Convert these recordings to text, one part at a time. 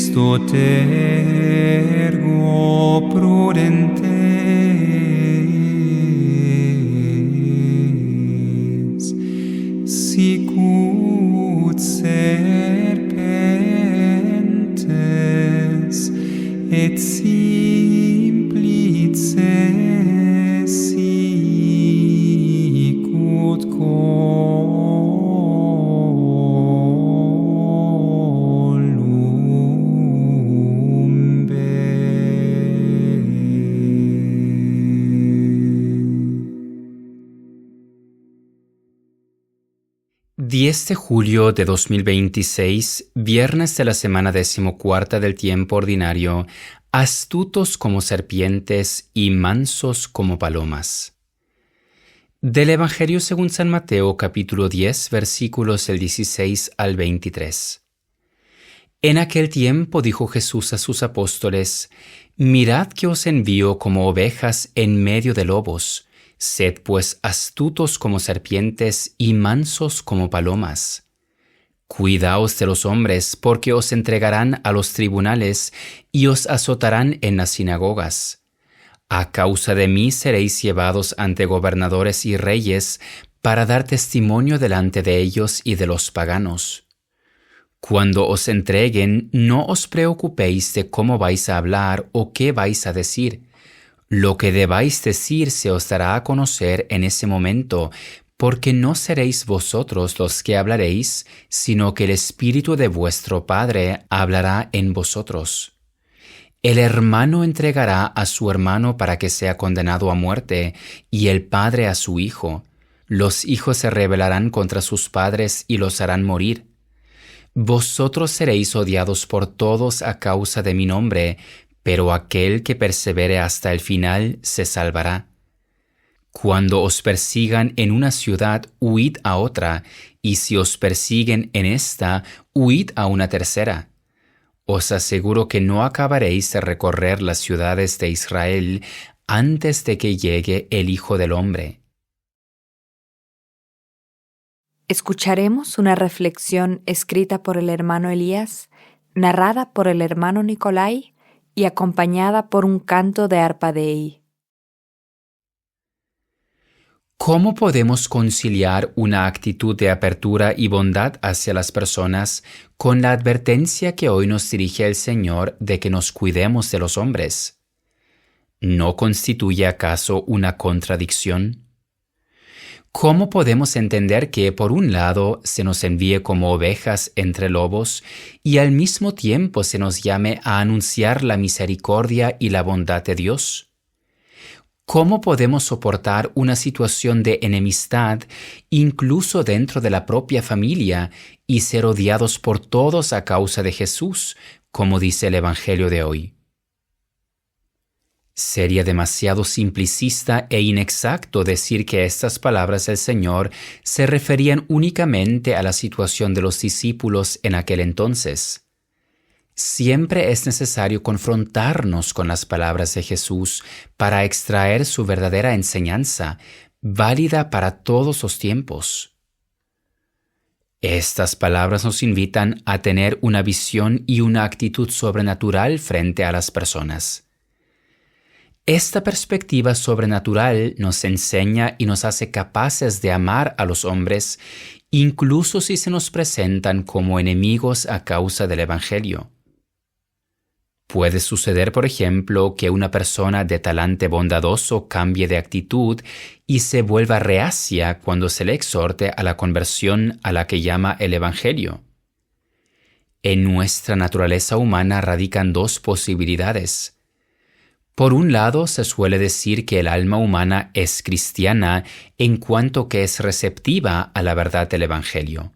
Extot ergo prudentes, sicut serpentes et simplices sicut columbe. 10 de julio de 2026, viernes de la semana 14ª del tiempo ordinario, astutos como serpientes y mansos como palomas. Del Evangelio según San Mateo, capítulo 10, versículos del 16 al 23. En aquel tiempo dijo Jesús a sus apóstoles: Mirad que os envío como ovejas en medio de lobos. Sed pues astutos como serpientes y mansos como palomas. Cuidaos de los hombres, porque os entregarán a los tribunales y os azotarán en las sinagogas. A causa de mí seréis llevados ante gobernadores y reyes para dar testimonio delante de ellos y de los paganos. Cuando os entreguen, no os preocupéis de cómo vais a hablar o qué vais a decir. Lo que debáis decir se os dará a conocer en ese momento, porque no seréis vosotros los que hablaréis, sino que el Espíritu de vuestro Padre hablará en vosotros. El hermano entregará a su hermano para que sea condenado a muerte, y el padre a su hijo. Los hijos se rebelarán contra sus padres y los harán morir. Vosotros seréis odiados por todos a causa de mi nombre, pero aquel que persevere hasta el final se salvará. Cuando os persigan en una ciudad, huid a otra, y si os persiguen en esta, huid a una tercera. Os aseguro que no acabaréis de recorrer las ciudades de Israel antes de que llegue el Hijo del Hombre. Escucharemos una reflexión escrita por el hermano Elías, narrada por el hermano Nicolai y acompañada por un canto de arpa Dei. ¿Cómo podemos conciliar una actitud de apertura y bondad hacia las personas con la advertencia que hoy nos dirige el Señor de que nos cuidemos de los hombres? ¿No constituye acaso una contradicción? ¿Cómo podemos entender que, por un lado, se nos envíe como ovejas entre lobos y al mismo tiempo se nos llame a anunciar la misericordia y la bondad de Dios? ¿Cómo podemos soportar una situación de enemistad, incluso dentro de la propia familia, y ser odiados por todos a causa de Jesús, como dice el Evangelio de hoy? Sería demasiado simplicista e inexacto decir que estas palabras del Señor se referían únicamente a la situación de los discípulos en aquel entonces. Siempre es necesario confrontarnos con las palabras de Jesús para extraer su verdadera enseñanza, válida para todos los tiempos. Estas palabras nos invitan a tener una visión y una actitud sobrenatural frente a las personas. Esta perspectiva sobrenatural nos enseña y nos hace capaces de amar a los hombres, incluso si se nos presentan como enemigos a causa del Evangelio. Puede suceder, por ejemplo, que una persona de talante bondadoso cambie de actitud y se vuelva reacia cuando se le exhorte a la conversión a la que llama el Evangelio. En nuestra naturaleza humana radican dos posibilidades. Por un lado, se suele decir que el alma humana es cristiana en cuanto que es receptiva a la verdad del Evangelio.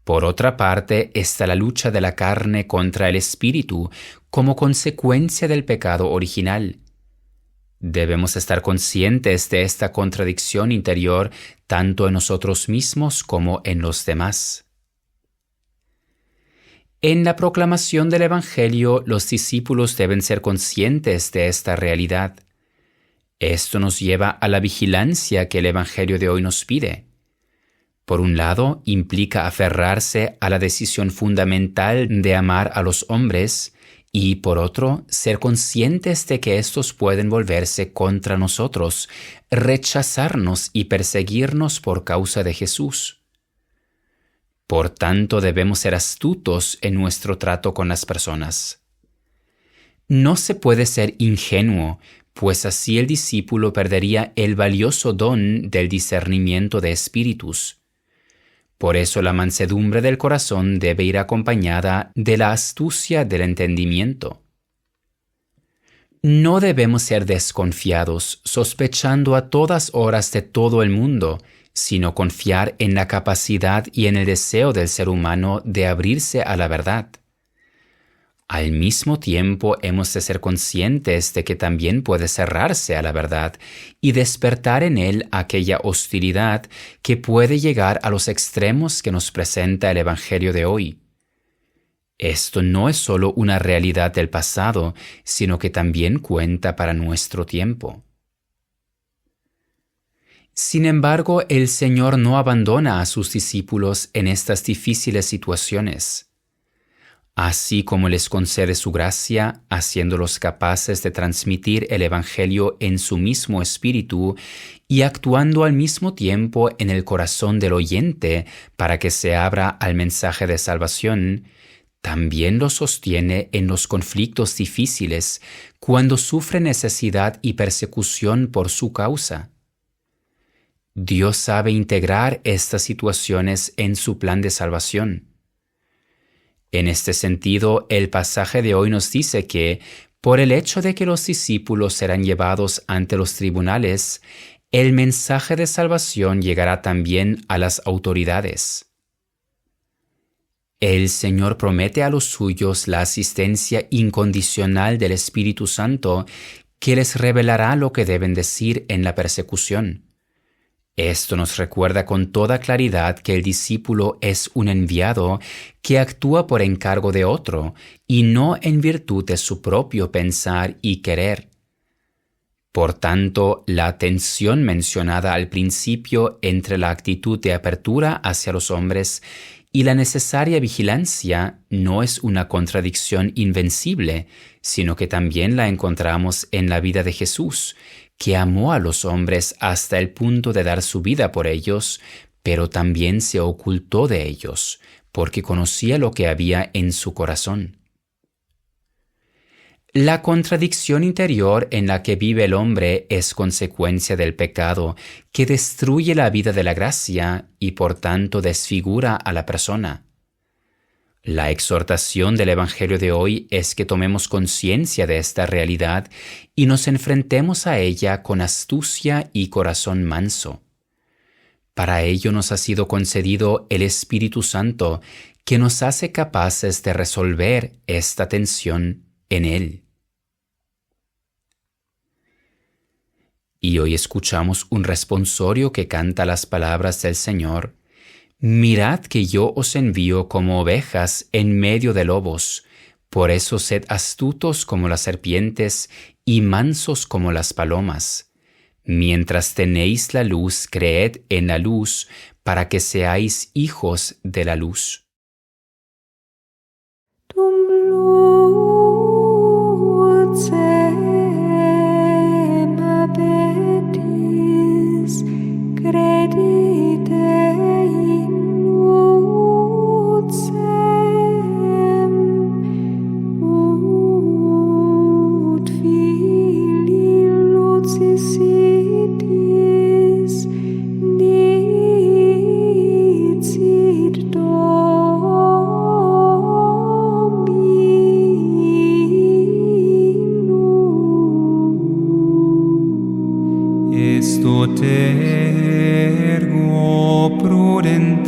Por otra parte, está la lucha de la carne contra el espíritu como consecuencia del pecado original. Debemos estar conscientes de esta contradicción interior tanto en nosotros mismos como en los demás. En la proclamación del Evangelio, los discípulos deben ser conscientes de esta realidad. Esto nos lleva a la vigilancia que el Evangelio de hoy nos pide. Por un lado, implica aferrarse a la decisión fundamental de amar a los hombres y, por otro, ser conscientes de que estos pueden volverse contra nosotros, rechazarnos y perseguirnos por causa de Jesús. Por tanto, debemos ser astutos en nuestro trato con las personas. No se puede ser ingenuo, pues así el discípulo perdería el valioso don del discernimiento de espíritus. Por eso la mansedumbre del corazón debe ir acompañada de la astucia del entendimiento. No debemos ser desconfiados, sospechando a todas horas de todo el mundo, sino confiar en la capacidad y en el deseo del ser humano de abrirse a la verdad. Al mismo tiempo, hemos de ser conscientes de que también puede cerrarse a la verdad y despertar en él aquella hostilidad que puede llegar a los extremos que nos presenta el Evangelio de hoy. Esto no es solo una realidad del pasado, sino que también cuenta para nuestro tiempo. Sin embargo, el Señor no abandona a sus discípulos en estas difíciles situaciones. Así como les concede su gracia, haciéndolos capaces de transmitir el Evangelio en su mismo espíritu y actuando al mismo tiempo en el corazón del oyente para que se abra al mensaje de salvación, también los sostiene en los conflictos difíciles cuando sufre necesidad y persecución por su causa. Dios sabe integrar estas situaciones en su plan de salvación. En este sentido, el pasaje de hoy nos dice que, por el hecho de que los discípulos serán llevados ante los tribunales, el mensaje de salvación llegará también a las autoridades. El Señor promete a los suyos la asistencia incondicional del Espíritu Santo, que les revelará lo que deben decir en la persecución. Esto nos recuerda con toda claridad que el discípulo es un enviado que actúa por encargo de otro y no en virtud de su propio pensar y querer. Por tanto, la tensión mencionada al principio entre la actitud de apertura hacia los hombres y la necesaria vigilancia no es una contradicción invencible, sino que también la encontramos en la vida de Jesús, que amó a los hombres hasta el punto de dar su vida por ellos, pero también se ocultó de ellos, porque conocía lo que había en su corazón. La contradicción interior en la que vive el hombre es consecuencia del pecado, que destruye la vida de la gracia y por tanto desfigura a la persona. La exhortación del Evangelio de hoy es que tomemos conciencia de esta realidad y nos enfrentemos a ella con astucia y corazón manso. Para ello nos ha sido concedido el Espíritu Santo, que nos hace capaces de resolver esta tensión en Él. Y hoy escuchamos un responsorio que canta las palabras del Señor: Mirad que yo os envío como ovejas en medio de lobos, por eso sed astutos como las serpientes y mansos como las palomas. Mientras tenéis la luz, creed en la luz, para que seáis hijos de la luz. Esto te ergo prudentes,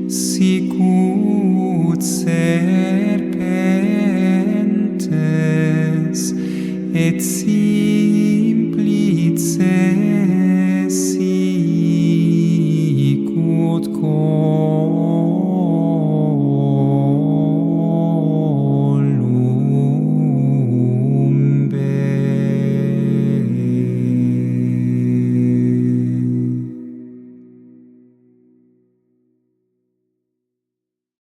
sicut serpentes, et